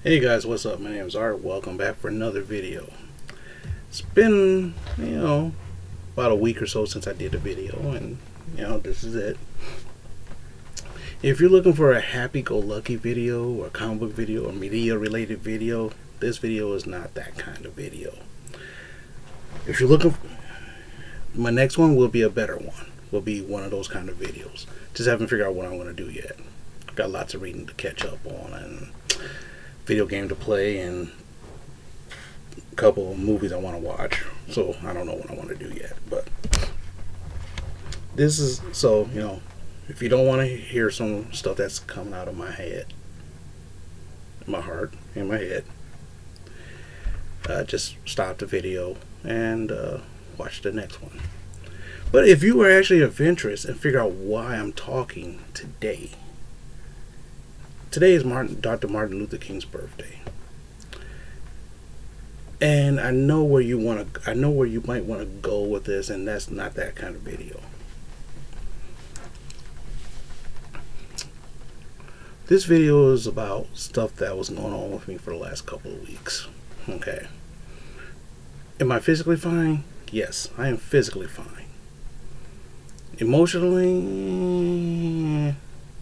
Hey guys, what's up? My name is Art. Welcome back for another video. It's been, about a week or so since I did a video, and this is it. If you're looking for a happy-go-lucky video, or a comic book video, or media-related video, this video is not that kind of video. If you're looking for, my next one will be a better one. Will be one of those kind of videos. Just haven't figured out what I'm going to do yet. Got lots of reading to catch up on, and video game to play, and a couple of movies I want to watch, so I don't know what I want to do yet. But this is so if you don't want to hear some stuff that's coming out of my head, my heart and my head, just stop the video and watch the next one. But if you are actually of interest and figure out why I'm talking today, today is Dr. Martin Luther King's birthday, and I know where you might want to go with this, and that's not that kind of video. This video is about stuff that was going on with me for the last couple of weeks. Okay, am I physically fine? Yes, I am physically fine. Emotionally,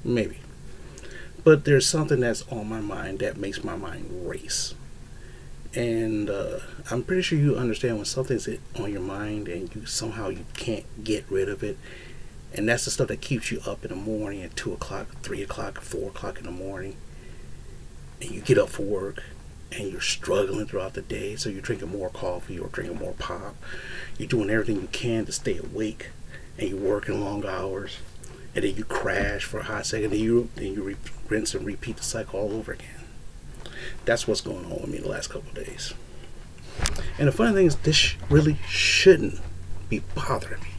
maybe. But there's something that's on my mind that makes my mind race. And I'm pretty sure you understand when something's on your mind and you can't get rid of it. And that's the stuff that keeps you up in the morning at 2 o'clock, 3 o'clock, 4 o'clock in the morning. And you get up for work and you're struggling throughout the day. So you're drinking more coffee or drinking more pop. You're doing everything you can to stay awake. And you're working long hours. And then you crash for a hot second, then you rinse and repeat the cycle all over again. That's what's going on with me the last couple of days. And the funny thing is, this really shouldn't be bothering me.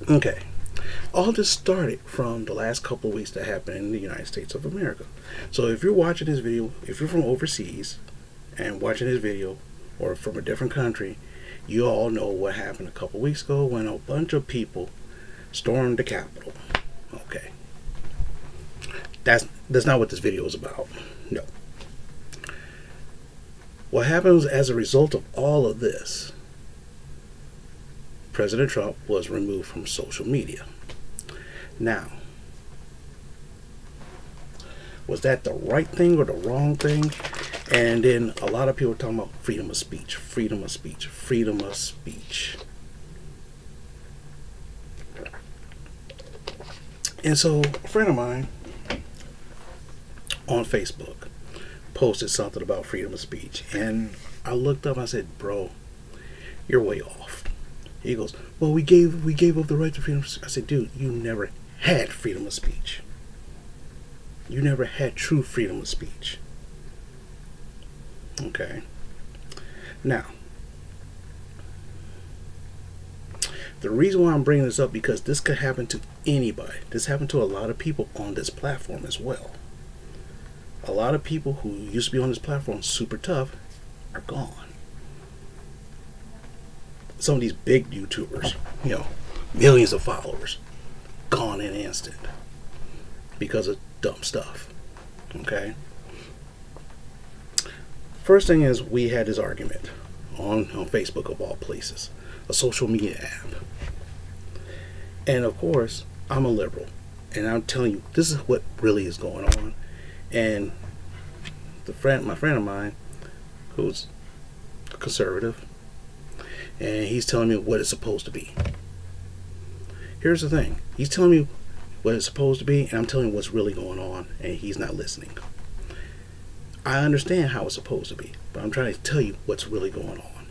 Okay, all this started from the last couple of weeks that happened in the United States of America. So if you're watching this video, if you're from overseas and watching this video, or from a different country, you all know what happened a couple of weeks ago when a bunch of people stormed the Capitol. Okay, that's not what this video is about. No. What happens as a result of all of this? President Trump was removed from social media. Now, was that the right thing or the wrong thing? And then a lot of people are talking about freedom of speech, freedom of speech, freedom of speech. And so a friend of mine on Facebook posted something about freedom of speech, and I looked up and I said, bro, you're way off. He goes, well, we gave up the right to freedom of speech. I said, dude, you never had freedom of speech. You never had true freedom of speech. Okay. Now, the reason why I'm bringing this up, because this could happen to anybody. This happened to a lot of people on this platform as well. A lot of people who used to be on this platform super tough are gone. Some of these big YouTubers, millions of followers, gone in an instant because of dumb stuff. Okay. First thing is, we had this argument on Facebook, of all places, a social media app. And of course, I'm a liberal, and I'm telling you, this is what really is going on. And my friend of mine, who's a conservative, and he's telling me what it's supposed to be. Here's the thing: he's telling me what it's supposed to be, and I'm telling him what's really going on, and he's not listening. I understand how it's supposed to be, but I'm trying to tell you what's really going on.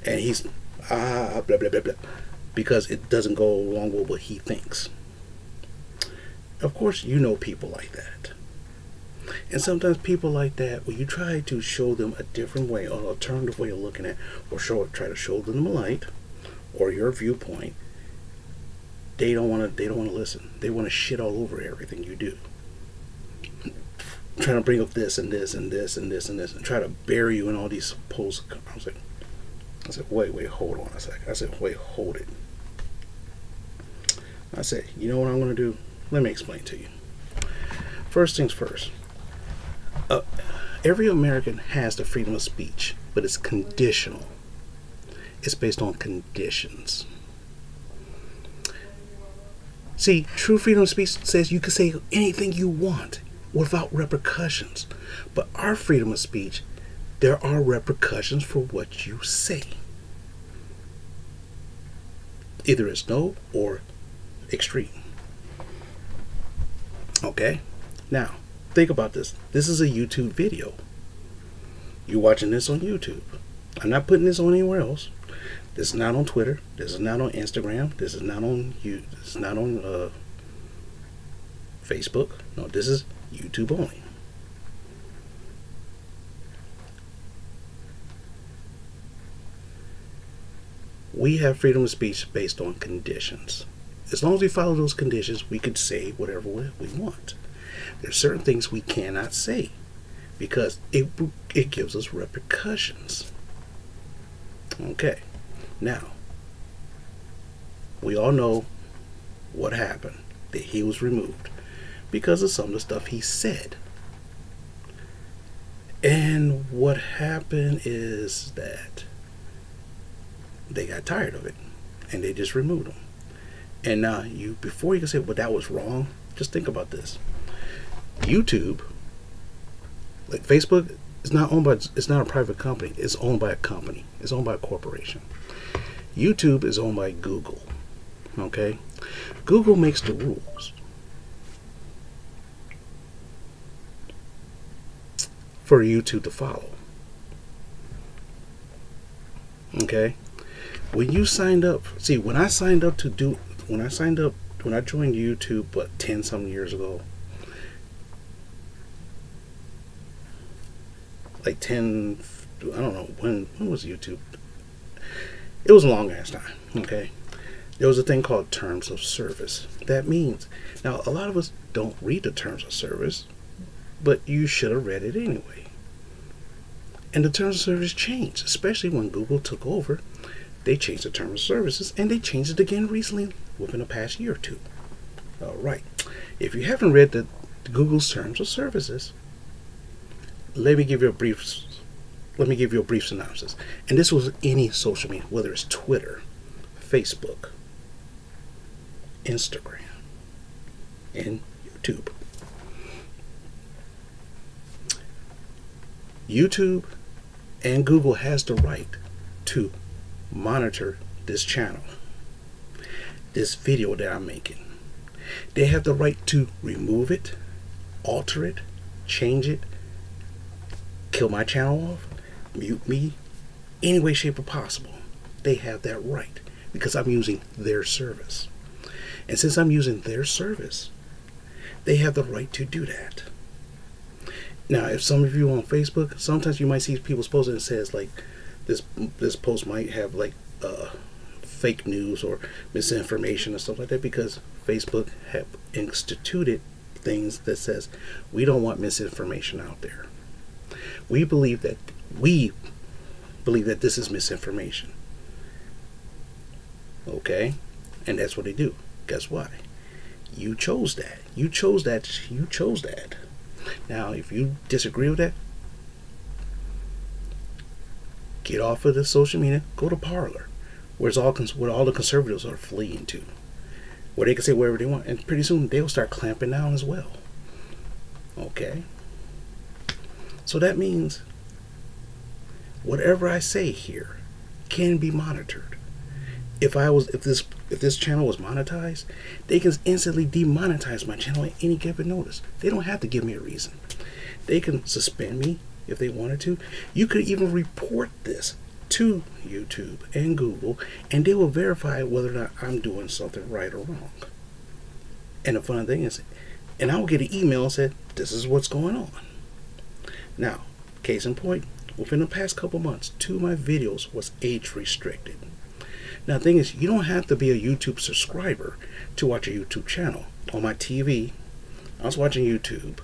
And he's blah blah blah blah, because it doesn't go along with what he thinks. Of course, you know people like that. And sometimes people like that, when you try to show them a different way, or an alternative way of looking at, or try to show them a light, or your viewpoint, they don't want to listen. They want to shit all over everything you do. Trying to bring up this and this and this and this and this, and try to bury you in all these supposed. I said, wait, hold on a second. I said, wait, hold it. I said, you know what I'm going to do? Let me explain to you. First things first, Uh, every American has the freedom of speech, but it's conditional. It's based on conditions. See, true freedom of speech says you can say anything you want without repercussions. But our freedom of speech, there are repercussions for what you say. Either it's no or extreme. Okay? Now, think about this. This is a YouTube video. You're watching this on YouTube. I'm not putting this on anywhere else. This is not on Twitter. This is not on Instagram. This is not on This is not on Facebook. No, this is YouTube only. We have freedom of speech based on conditions. As long as we follow those conditions, we could say whatever we want. There's certain things we cannot say because it gives us repercussions. Okay. Now, we all know what happened, that he was removed because of some of the stuff he said. And what happened is that they got tired of it and they just removed him. And now before you can say, well, that was wrong, just think about this. YouTube, like Facebook, it's not a private company, it's owned by a company, it's owned by a corporation. YouTube is owned by Google. Okay? Google makes the rules for YouTube to follow. Okay? When you signed up, see, when I joined YouTube, 10 some years ago, like 10, I don't know, when was YouTube? It was a long ass time, okay? There was a thing called terms of service. That means, now a lot of us don't read the terms of service, but you should have read it anyway. And the terms of service changed, especially when Google took over. They changed the terms of services, and they changed it again recently, within the past year or two. All right. If you haven't read the Google's terms of services, let me give you a brief synopsis. And this was any social media, whether it's Twitter, Facebook, Instagram, and YouTube. YouTube and Google has the right to monitor this channel, this video that I'm making. They have the right to remove it, alter it, change it, kill my channel off, mute me, any way, shape, or possible. They have that right because I'm using their service. And since I'm using their service, they have the right to do that. Now, if some of you on Facebook, sometimes you might see people's posts and it says like this post might have like fake news or misinformation and stuff like that, because Facebook have instituted things that says we don't want misinformation out there. We believe that this is misinformation. Okay? And that's what they do. Guess why? You chose that. You chose that. You chose that. Now, if you disagree with that, get off of the social media, go to Parler, where all the conservatives are fleeing to, where they can say whatever they want, and pretty soon they'll start clamping down as well. Okay? So that means whatever I say here can be monitored. If this channel was monetized, they can instantly demonetize my channel at any given notice. They don't have to give me a reason. They can suspend me if they wanted to. You could even report this to YouTube and Google, and they will verify whether or not I'm doing something right or wrong. And the fun thing is, and I will get an email and say, this is what's going on. Now, case in point, within the past couple months, 2 of my videos was age restricted. Now, the thing is, you don't have to be a YouTube subscriber to watch a YouTube channel. On my TV, I was watching YouTube.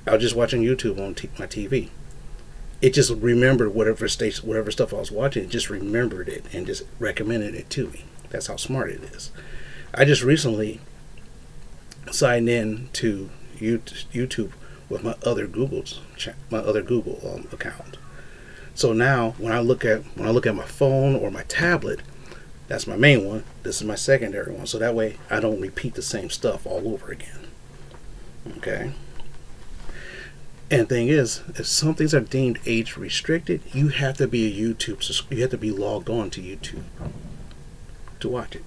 I was just watching YouTube on my TV. It just remembered whatever stuff I was watching. It just remembered it and just recommended it to me. That's how smart it is. I just recently signed in to YouTube with my other Google account. So now when I look at my phone or my tablet, that's my main one. This is my secondary one. So that way I don't repeat the same stuff all over again. Okay. And the thing is, if some things are deemed age restricted, you have to be you have to be logged on to YouTube to watch it.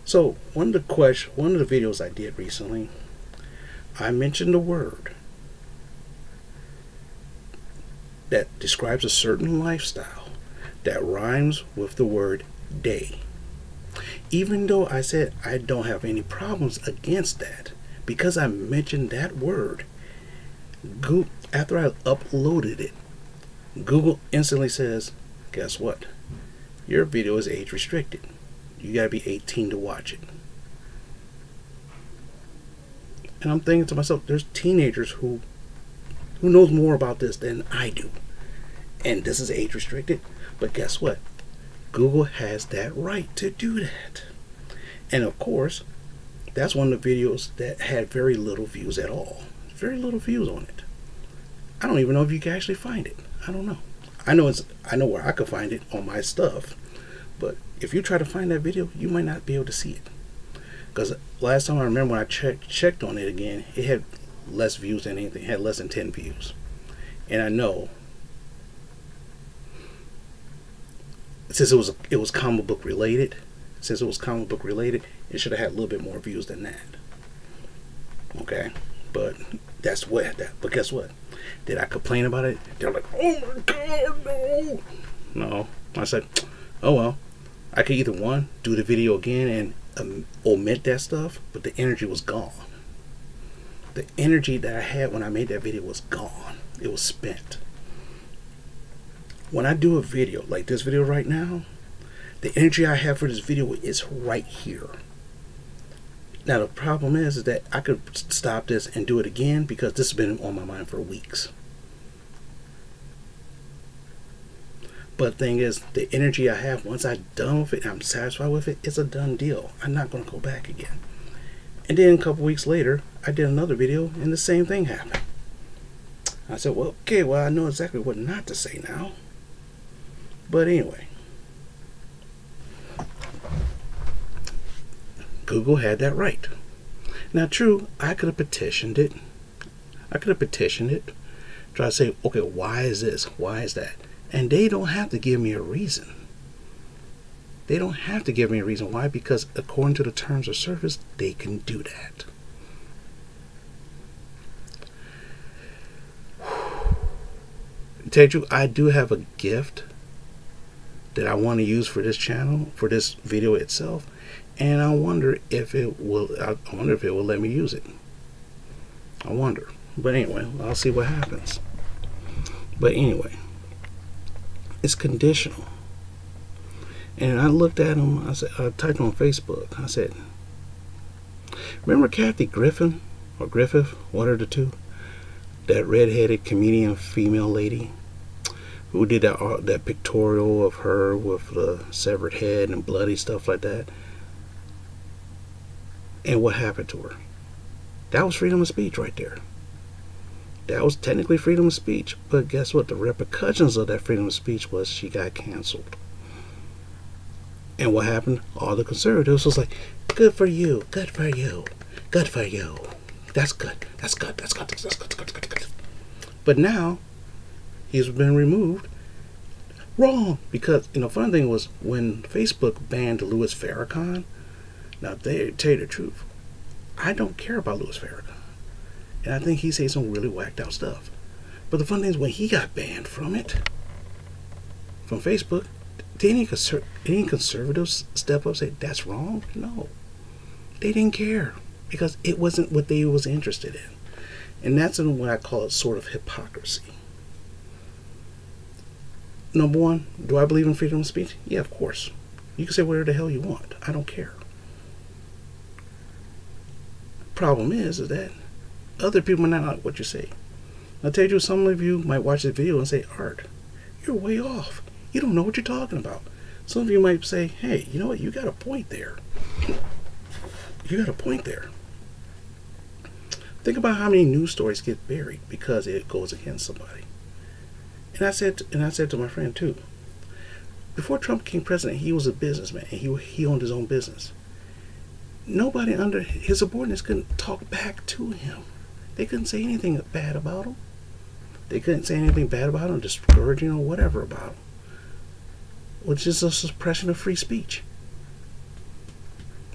So one of the videos I did recently, I mentioned a word that describes a certain lifestyle that rhymes with the word day. Even though I said I don't have any problems against that, because I mentioned that word, after I uploaded it, Google instantly says, guess what? Your video is age restricted. You gotta be 18 to watch it. And I'm thinking to myself, there's teenagers who knows more about this than I do. And this is age restricted. But guess what? Google has that right to do that. And of course, that's one of the videos that had very little views at all. Very little views on it. I don't even know if you can actually find it. I don't know. I know where I could find it on my stuff. But if you try to find that video, you might not be able to see it. Because last time I remember when I checked on it again, it had less views than anything. It had less than 10 views. And I know, since it was comic book related, it should have had a little bit more views than that. Okay, but but guess what? Did I complain about it? They're like, oh my god, no. No, I said, oh well. I could either one, do the video again and omit that stuff, but the energy was gone. The energy that I had when I made that video was gone. It was spent. When I do a video like this video right now, the energy I have for this video is right here. Now the problem is that I could stop this and do it again because this has been on my mind for weeks. But the thing is, the energy I have, once I'm done with it and I'm satisfied with it, it's a done deal. I'm not going to go back again. And then a couple weeks later, I did another video and the same thing happened. I said, well, okay, well, I know exactly what not to say now. But anyway, Google had that right. Now, true, I could have petitioned it. Try to say, okay, why is this? Why is that? And they don't have to give me a reason. They don't have to give me a reason. Why? Because according to the terms of service, they can do that. To tell you the truth, I do have a gift that I want to use for this channel, for this video itself, and I wonder if it will. Let me use it. I wonder. But anyway, I'll see what happens. But anyway, it's conditional. And I looked at him. I typed on Facebook. I said, "Remember Kathy Griffin or Griffith, one of the two, that redheaded comedian female lady who did that pictorial of her with the severed head and bloody stuff like that? And what happened to her? That was freedom of speech right there. That was technically freedom of speech. But guess what? The repercussions of that freedom of speech was she got canceled. And what happened? All the conservatives was like, good for you, good for you, good for you. That's good, that's good, that's good, that's good, that's good, that's good. But now, he's been removed. Wrong. Because, funny thing was, when Facebook banned Louis Farrakhan, now, they tell you the truth, I don't care about Louis Farrakhan. And I think he said some really whacked out stuff. But the funny thing is, when he got banned from from Facebook, did any conservatives step up and say, that's wrong? No. They didn't care. Because it wasn't what they was interested in. And that's what I call it sort of hypocrisy. Number one, do I believe in freedom of speech? Yeah, of course. You can say whatever the hell you want. I don't care. Problem is that other people might not like what you say. I'll tell you, some of you might watch this video and say, Art, you're way off. You don't know what you're talking about. Some of you might say, hey, you know what? You got a point there. You got a point there. Think about how many news stories get buried because it goes against somebody. And I said to my friend too, before Trump became president, he was a businessman and he owned his own business. Nobody under his subordinates couldn't talk back to him. They couldn't say anything bad about him. They couldn't say anything bad about him, discouraging or whatever about him, which is a suppression of free speech.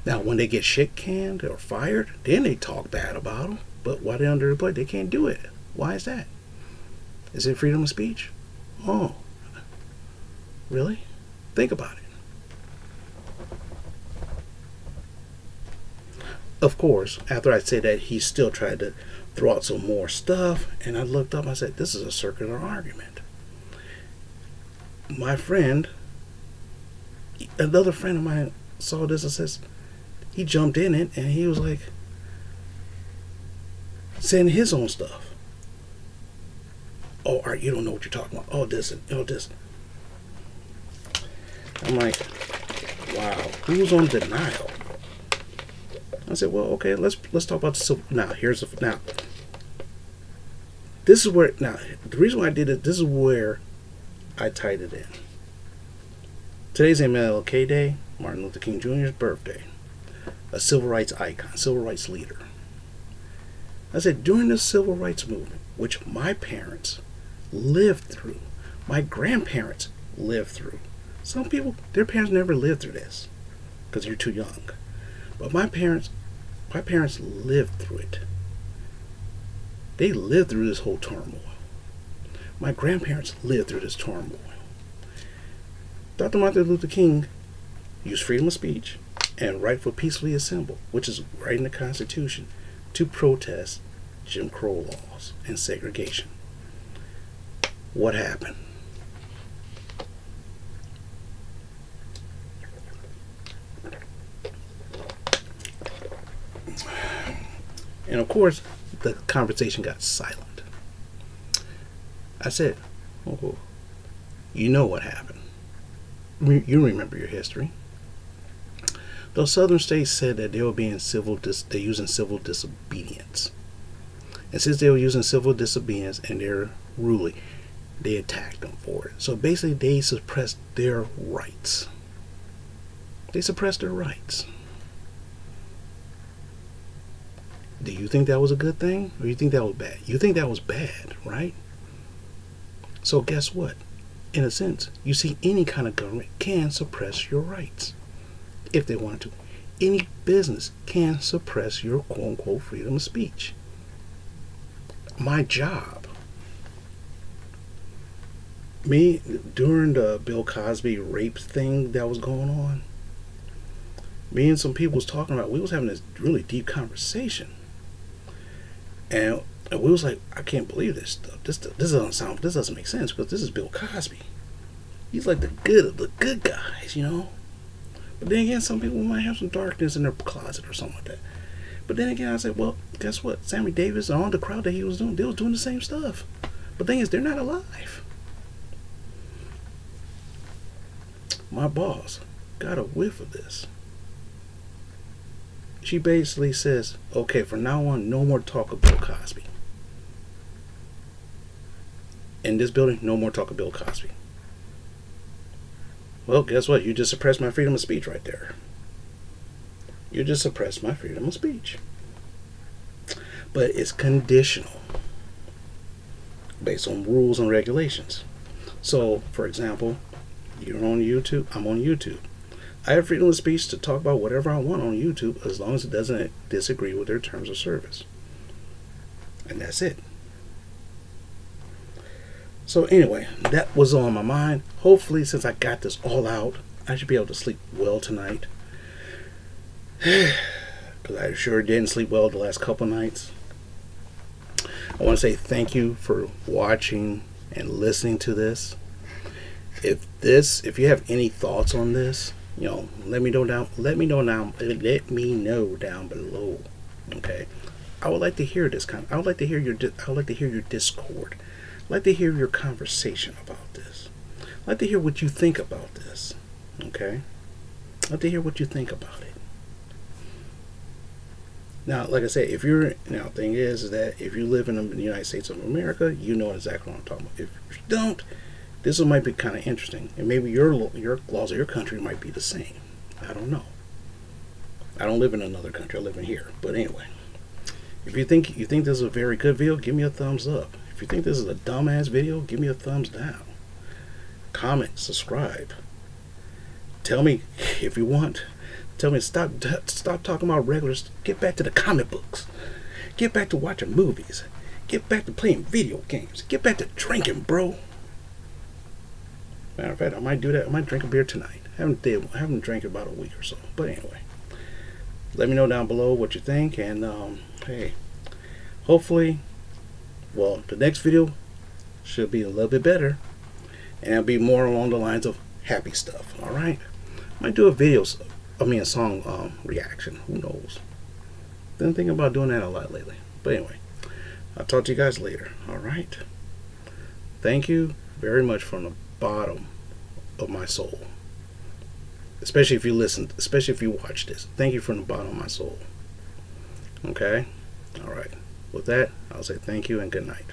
Now, when they get shit canned or fired, then they talk bad about them. But while they're underemployed, they can't do it. Why is that? Is it freedom of speech? Oh, really? Think about it. Of course, after I said that, he still tried to throw out some more stuff, and I looked up, I said, this is a circular argument. My friend, another friend of mine saw this and says, he jumped in it, and he was like, saying his own stuff. Oh, Art, you don't know what you're talking about. Oh, this and oh, this. I'm like, wow, who's on denial? I said, well, okay, let's talk about the civil. Now, this is where, now, the reason why I did it, this is where I tied it in. Today's MLK Day, Martin Luther King Jr.'s birthday, a civil rights icon, civil rights leader. I said, during the civil rights movement, which my parents lived through, my grandparents lived through. Some people, their parents never lived through this because you're too young. But my parents lived through it. They lived through this whole turmoil. My grandparents lived through this turmoil. Dr. Martin Luther King used freedom of speech and right for peacefully assemble, which is right in the Constitution, to protest Jim Crow laws and segregation. What happened? And of course, the conversation got silent. I said, oh, you know what happened. You remember your history. Those southern states said that they were being they're using civil disobedience. And since they were using civil disobedience and they're ruling, they attacked them for it. So basically they suppressed their rights. They suppressed their rights. Do you think that was a good thing? Or you think that was bad? You think that was bad, right? So guess what? In a sense, you see, any kind of government can suppress your rights if they want to. Any business can suppress your quote-unquote freedom of speech. My job, me, during the Bill Cosby rape thing that was going on, me and some people was talking about, we was having this really deep conversation. And we was like, I can't believe this stuff. This doesn't make sense because this is Bill Cosby. He's like the good guys, you know. But then again, some people might have some darkness in their closet or something like that. But then again, I said, well, guess what? Sammy Davis and all the crowd that he was doing, they was doing the same stuff. But the thing is, they're not alive. My boss got a whiff of this. She basically says, okay, from now on, no more talk of Bill Cosby. In this building, no more talk of Bill Cosby. Well, guess what? You just suppressed my freedom of speech right there. You just suppressed my freedom of speech. But it's conditional based on rules and regulations. So, for example, you're on YouTube, I'm on YouTube. I have freedom of speech to talk about whatever I want on YouTube as long as it doesn't disagree with their terms of service. And that's it. So anyway, that was on my mind. Hopefully, since I got this all out, I should be able to sleep well tonight. Because I sure didn't sleep well the last couple nights. I want to say thank you for watching and listening to this. If you have any thoughts on this, you know, let me know down below. Okay, I would like to hear this I would like to hear your Discord. I'd like to hear your conversation about this. I'd like to hear what you think about this. Okay, I'd like to hear what you think about it. Now, like I said, if you're now, thing is that if you live in the United States of America, you know exactly what I'm talking about. If you don't, this one might be kind of interesting, and maybe your laws of your country might be the same. I don't know. I don't live in another country. I live in here. But anyway, if you think this is a very good video, give me a thumbs up. If you think this is a dumbass video, give me a thumbs down. Comment, subscribe. Tell me if you want. Tell me stop talking about regulars. Get back to the comic books. Get back to watching movies. Get back to playing video games. Get back to drinking, bro. Matter of fact, I might do that. I might drink a beer tonight. I haven't drank in about a week or so. But anyway, let me know down below what you think. And hey, hopefully, well, the next video should be a little bit better, and it'll be more along the lines of happy stuff. All right, I might do a song reaction. Who knows? Been thinking about doing that a lot lately. But anyway, I'll talk to you guys later. All right. Thank you very much from the bottom of my soul, especially if you listen, especially if you watch this. Thank you from the bottom of my soul. Okay. All right, with that, I'll say thank you and good night.